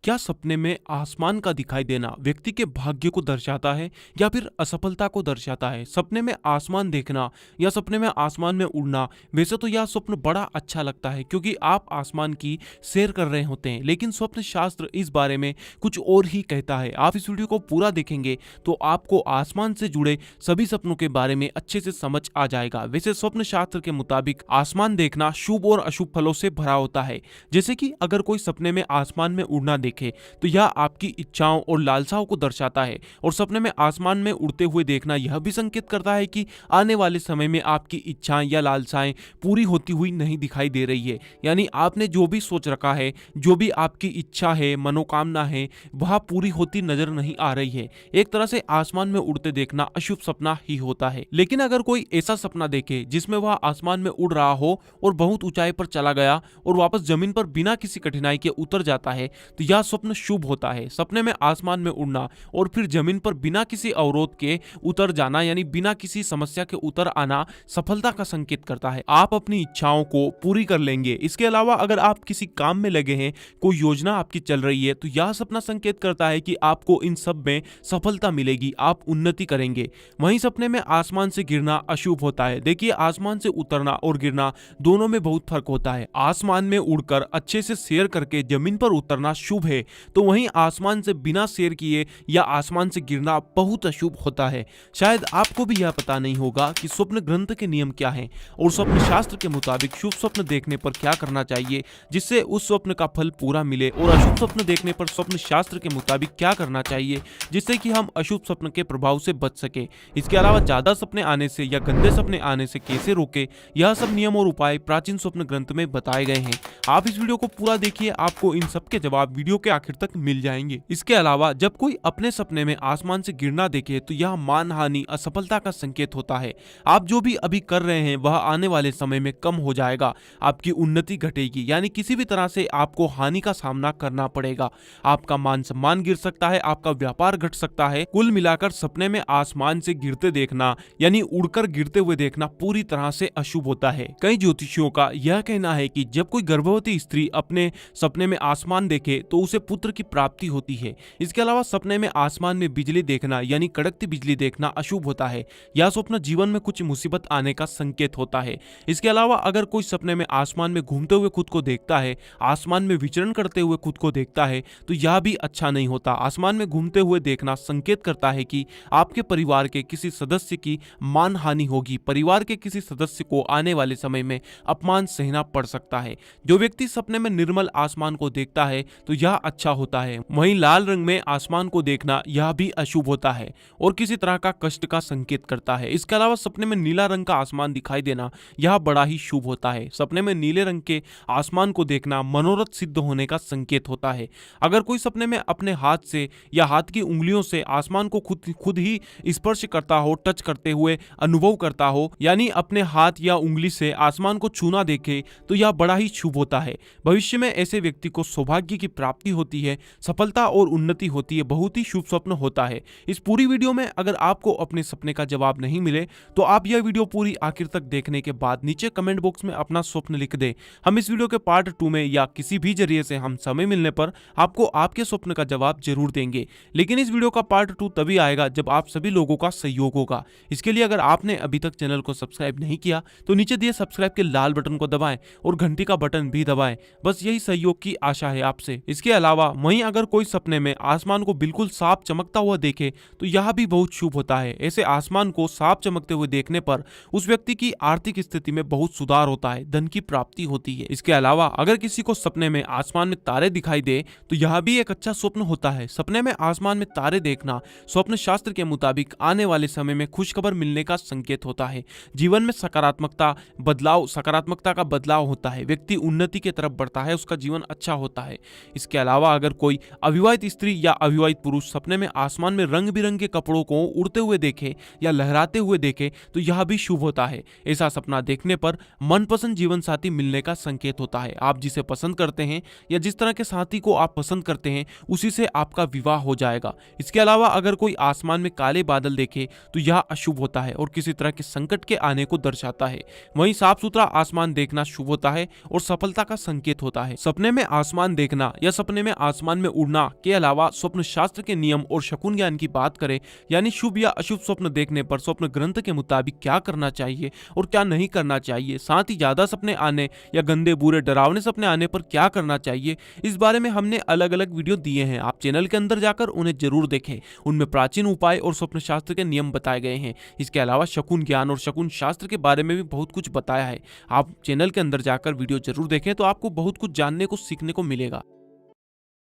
क्या सपने में आसमान का दिखाई देना व्यक्ति के भाग्य को दर्शाता है या फिर असफलता को दर्शाता है? सपने में आसमान देखना या सपने में आसमान में उड़ना, वैसे तो यह स्वप्न बड़ा अच्छा लगता है क्योंकि आप आसमान की सैर कर रहे होते हैं, लेकिन स्वप्न शास्त्र इस बारे में कुछ और ही कहता है। आप इस वीडियो को पूरा देखेंगे तो आपको आसमान से जुड़े सभी सपनों के बारे में अच्छे से समझ आ जाएगा। वैसे स्वप्न शास्त्र के मुताबिक आसमान देखना शुभ और अशुभ फलों से भरा होता है। जैसे कि अगर कोई सपने में आसमान में उड़ना देखे तो यह आपकी इच्छाओं और लालसाओं को दर्शाता है, और सपने में आसमान में उड़ते हुए देखना यह भी संकेत करता है कि आने वाले समय में आपकी इच्छाएं या लालसाएं पूरी होती हुई नहीं दिखाई दे रही है। यानी आपने जो भी सोच रखा है, जो भी आपकी इच्छा है, मनोकामना है, वह पूरी होती नजर नहीं आ रही है। एक तरह से आसमान में उड़ते देखना अशुभ सपना ही होता है। लेकिन अगर कोई ऐसा सपना देखे जिसमें वह आसमान में उड़ रहा हो और बहुत ऊंचाई पर चला गया और वापस जमीन पर बिना किसी कठिनाई के उतर जाता है, तो यह स्वप्न शुभ होता है। सपने में आसमान में उड़ना और फिर जमीन पर बिना किसी अवरोध के उतर जाना, यानी बिना किसी समस्या के उतर आना, सफलता का संकेत करता है। आप अपनी इच्छाओं को पूरी कर लेंगे। इसके अलावा अगर आप किसी काम में लगे हैं, कोई योजना आपकी चल रही है, तो यह सपना संकेत करता है कि आपको इन सब में सफलता मिलेगी, आप उन्नति करेंगे। वहीं सपने में आसमान से गिरना अशुभ होता है। देखिए, आसमान से उतरना और गिरना दोनों में बहुत फर्क होता है। आसमान में उड़कर अच्छे से सैर करके जमीन पर उतरना शुभ है, तो वहीं आसमान से बिना सैर किए या आसमान से गिरना बहुत अशुभ होता है। शायद आपको भी यह पता नहीं होगा कि स्वप्न ग्रंथ के नियम क्या हैं और स्वप्न शास्त्र के मुताबिक शुभ स्वप्न देखने पर क्या करना चाहिए जिससे उस स्वप्न का फल पूरा मिले, और अशुभ स्वप्न देखने पर स्वप्न शास्त्र के मुताबिक क्या करना चाहिए जिससे कि हम अशुभ स्वप्न के प्रभाव से बच सके। इसके अलावा ज्यादा सपने आने से या गंदे सपने आने से कैसे रोके, यह सब नियम और उपाय प्राचीन स्वप्न ग्रंथ में बताए गए हैं। आप इस वीडियो को पूरा देखिए, आपको इन सब के जवाब वीडियो के आखिर तक मिल जाएंगे। इसके अलावा जब कोई अपने सपने में आसमान से गिरना देखे तो यह मानहानि, असफलता का संकेत होता है। आप जो भी अभी कर रहे हैं वह आने वाले समय में कम हो जाएगा, आपकी उन्नति घटेगी, यानी किसी भी तरह से आपको हानि का सामना करना पड़ेगा। आपका मान सम्मान गिर सकता है, आपका व्यापार घट सकता है। कुल मिलाकर सपने में आसमान से गिरते देखना यानी उड़कर गिरते हुए देखना पूरी तरह से अशुभ होता है। कई ज्योतिषियों का यह कहना है कि जब कोई गर्भवती स्त्री अपने सपने में आसमान देखे तो उसे पुत्र की प्राप्ति होती है। इसके अलावा सपने में आसमान में बिजली देखना यानी कड़कती बिजली देखना अशुभ होता है। यह स्वप्न जीवन में कुछ मुसीबत आने का संकेत होता है। इसके अलावा अगर कोई सपने में आसमान में घूमते हुए खुद को देखता है, आसमान में विचरण करते हुए खुद को देखता है, तो यह भी अच्छा नहीं होता। आसमान में घूमते हुए देखना संकेत करता है कि आपके परिवार के किसी सदस्य की मानहानि होगी, परिवार के किसी सदस्य को आने वाले समय में अपमान सहना पड़ सकता है। जो व्यक्ति सपने में निर्मल आसमान को देखता है तो यह अच्छा होता है। वहीं लाल रंग में आसमान को देखना यह भी अशुभ होता है और किसी तरह का कष्ट का संकेत करता है। इसके अलावा सपने में नीला रंग का आसमान दिखाई देना यह बड़ा ही शुभ होता है। सपने में नीले रंग के आसमान को देखना मनोरथ सिद्ध होने का संकेत होता है। अगर कोई सपने में अपने हाथ से या हाथ की उंगलियों से आसमान को खुद ही स्पर्श करता हो, टच करते हुए अनुभव करता हो, यानी अपने हाथ या उंगली से आसमान को छूना देखे, तो यह बड़ा ही शुभ होता है। भविष्य में ऐसे व्यक्ति को सौभाग्य की प्राप्ति होती है, सफलता और उन्नति होती है। बहुत ही शुभ स्वप्न होता है। इस पूरी वीडियो में अगर आपको अपने सपने का जवाब नहीं मिले तो आप यह वीडियो पूरी आखिर तक देखने के बाद नीचे कमेंट बॉक्स में अपना स्वप्न लिख दें। हम इस वीडियो के पार्ट 2 में या किसी भी जरिए से हम समय मिलने पर आपको आपके स्वप्न का जवाब जरूर देंगे। लेकिन इस वीडियो का पार्ट 2 तभी आएगा जब आप सभी लोगों का सहयोग होगा। इसके लिए अगर आपने अभी तक चैनल को सब्सक्राइब नहीं किया तो नीचे दिए सब्सक्राइब के लाल बटन को दबाएं और घंटी का बटन भी दबाएं। बस यही सहयोग की आशा है आपसे। इसके अलावा वहीं अगर कोई सपने में आसमान को बिल्कुल साफ चमकता हुआ देखे तो यह भी बहुत शुभ होता है। ऐसे आसमान को साफ चमकते हुए देखने पर उस व्यक्ति की आर्थिक स्थिति में बहुत सुधार होता है, धन की प्राप्ति होती है। इसके अलावा अगर किसी को सपने में आसमान में तारे दिखाई दे तो यह भी एक अच्छा स्वप्न होता है। सपने में आसमान में तारे देखना स्वप्न शास्त्र के मुताबिक आने वाले समय में खुशखबर मिलने का संकेत होता है। जीवन में सकारात्मकता का बदलाव होता है। व्यक्ति उन्नति की तरफ बढ़ता है, उसका जीवन अच्छा होता है। इसके अलावा अगर कोई अविवाहित स्त्री या अविवाहित पुरुष सपने में आसमान में रंग बिरंगे कपड़ों को उड़ते हुए देखे या लहराते हुए देखे तो यह भी शुभ होता है। ऐसा सपना देखने पर मनपसंद जीवन साथी मिलने का संकेत होता है। आप जिसे पसंद करते हैं या जिस तरह के साथी को आप पसंद करते हैं उसी से आपका विवाह हो जाएगा। इसके अलावा अगर कोई आसमान में काले बादल देखे तो यह अशुभ होता है और किसी तरह के संकट के आने को दर्शाता है। वहीं साफ सुथरा आसमान देखना शुभ होता है और सफलता का संकेत होता है। सपने में आसमान देखना या सपने सपने में आसमान में उड़ना के अलावा स्वप्न शास्त्र के नियम और शकुन ज्ञान की बात करें, यानी शुभ या अशुभ स्वप्न देखने पर स्वप्न ग्रंथ के मुताबिक क्या करना चाहिए और क्या नहीं करना चाहिए, साथ ही ज्यादा सपने आने या गंदे बुरे डरावने सपने आने पर क्या करना चाहिए, इस बारे में हमने अलग अलग वीडियो दिए हैं। आप चैनल के अंदर जाकर उन्हें जरूर देखें। उनमें प्राचीन उपाय और स्वप्न शास्त्र के नियम बताए गए हैं। इसके अलावा शकुन ज्ञान और शकुन शास्त्र के बारे में भी बहुत कुछ बताया है। आप चैनल के अंदर जाकर वीडियो जरूर देखें, तो आपको बहुत कुछ जानने को सीखने को मिलेगा।